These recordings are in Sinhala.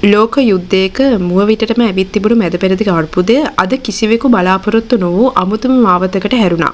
ලෝක යුද්ධයක මුව විටටම ඇවිත් තිබුණු මැද පෙරදිග අර්බුදය අද කිසිවෙකු බලාපොරොත්තු නොවූ අමුතුම මාවතකට හැරුණා.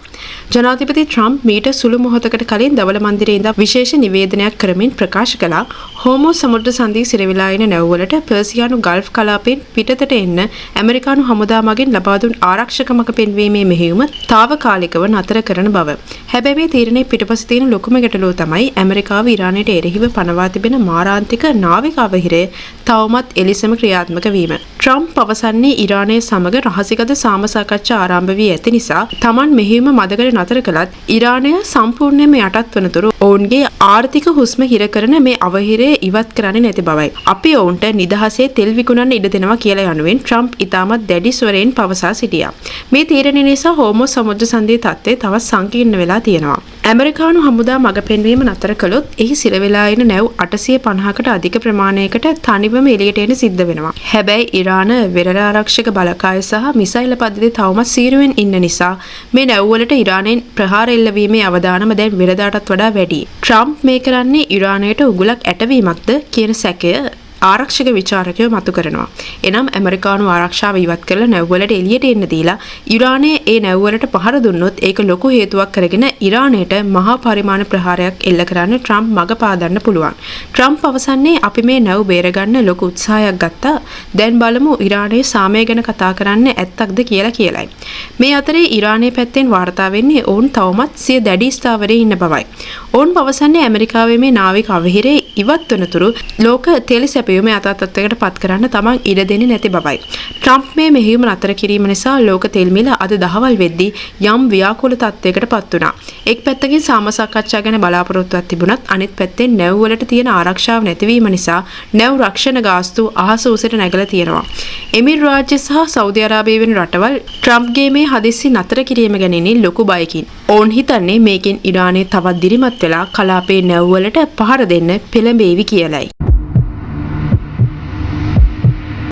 ජනාධිපති ට්‍රම්ප් මීට සුළු මොහොතකට කලින් දවල මන්දිරයේ ඉඳන් විශේෂ නිවේදනයක් කරමින් ප්‍රකාශ කළා හෝමෝස් සමුද්‍ර සංධියේ සිරවිලා ඉන නැව්වලට පර්සියානු ගල්ෆ් කලාපයෙන් පිටතට එන්න ඇමරිකානු හමුදා මගින් ලබා දුන් ආරක්ෂක මඟ පෙන්වීමේ මෙහෙයුම తాවකාලිකව නතර කරන බව. හැබැයි මේ තීරණය පිටපස තියෙන ලොකුම ගැටලුව තමයි ඇමරිකාව ඉරානයට එරෙහිව පනවා තිබෙන මාරාන්තික නාවික අවහිරය තවමත් එලිසම ක්‍රියාත්මක වීම. ට්‍රම්ප් පවසන්නේ ඉරානය සමග රහසිගත සාම සාකච්ඡා ආරම්භ වී ඇති නිසා Taman මෙහෙයුම මදකට නතර කළත් ඉරානය සම්පූර්ණයෙන්ම යටත් වනතුරු ඔවුන්ගේ ආර්ථික හුස්ම හිර කරන මේ අවහිරය ඉවත් කරන්නේ නැති බවයි. අපි ඔවුන්ට නිදහසේ තෙල් විකුණන්න ඉඩ දෙනවා කියලා යනුවෙන් ට්‍රම්ප් ඉතාමත් දැඩි ස්වරයෙන් පවසා සිටියා. මේ තීරණය නිසා හෝමෝස් සමුද්‍ර සංධියේ තත්ත්වය තවත් සංකීර්ණ වෙලා තියෙනවා. ඇමරිකානු හමුදා මඟ පෙන්වීම නතර කළොත් එහි සිරවෙලා ඉන නැව් 850කට අධික ප්‍රමාණයකට තනිවම එළියට එන්න සිද්ධ වෙනවා. හැබැයි ඉරාන වෙරළ ආරක්ෂක බලකාය සහ මිසයිල් පද්ධති තවමත් සීරුවෙන් ඉන්න නිසා මේ නැව්වලට ඉරානයෙන් ප්‍රහාර එල්ලවීමේ අවදානම දැන් වෙනදාටත් වඩා වැඩි. ට්‍රම්ප් මේ කරන්නේ ඉරානයට උගුලක් ඇටවීමක්ද කියන සැකය ආරක්ෂක විචාරකයෝ මතු කරනවා. එනම් ඇමරිකානු ආරක්ෂාව ඉවත් කරලා නැව්වලට එළියට එන්න දීලා ඉරානයේ ඒ නැව්වලට පහර දුන්නොත් ඒක ලොකු හේතුවක් කරගෙන ඉරානයට මහා පරිමාණ ප්‍රහාරයක් එල්ල කරන්න ට්‍රම්ප් මඟ පාදන්න පුළුවන්. ට්‍රම්ප් පවසන්නේ අපි මේ නැව් බේරගන්න ලොකු උත්සාහයක් ගත්තා. දැන් බලමු ඉරානයේ සාමය ගැන කතා කරන්න ඇත්තක්ද කියලායි. මේ අතරේ ඉරානයේ පැත්තෙන් වාර්තා වෙන්නේ ඔවුන් තවමත් සිය දැඩි ස්ථාවරයේ ඉන්න බවයි. ඔවුන් පවසන්නේ ඇමරිකාවේ මේ නාවික අවහිරේ ඉවත් වනතුරු ලෝක තෙල් සැපයුම යථාර්ථයකට පත් කරන්න තමන් ඉඩ දෙන්නේ නැති බවයි. ට්‍රම්ප් මේ මෙහෙයුම නතර කිරීම නිසා ලෝක තෙල් මිල අද දහවල් වෙද්දී යම් ව්‍යාකූල තත්ත්වයකට පත් වුණා. එක් පැත්තකින් සාම සාකච්ඡා ගැන බලාපොරොත්තුවක් තිබුණත් අනිත් පැත්තෙන් නැව් වලට තියෙන ආරක්ෂාව නැතිවීම නිසා නැව් රක්ෂණ ගාස්තු අහස උසට නැගලා තියෙනවා. එමිර් රාජ්‍ය සහ සෞදි අරාබිය වෙන රටවල් ට්‍රම්ප්ගේ මේ හදිස්සි නතර කිරීම ගැන ලොකු බයකින්. ඔවුන් හිතන්නේ මේකෙන් ඉරානය තවත් දිරිමත් වෙලා කලාපයේ නැව් වලට පහර දෙන්න පෙළඹෙවි කියලයි.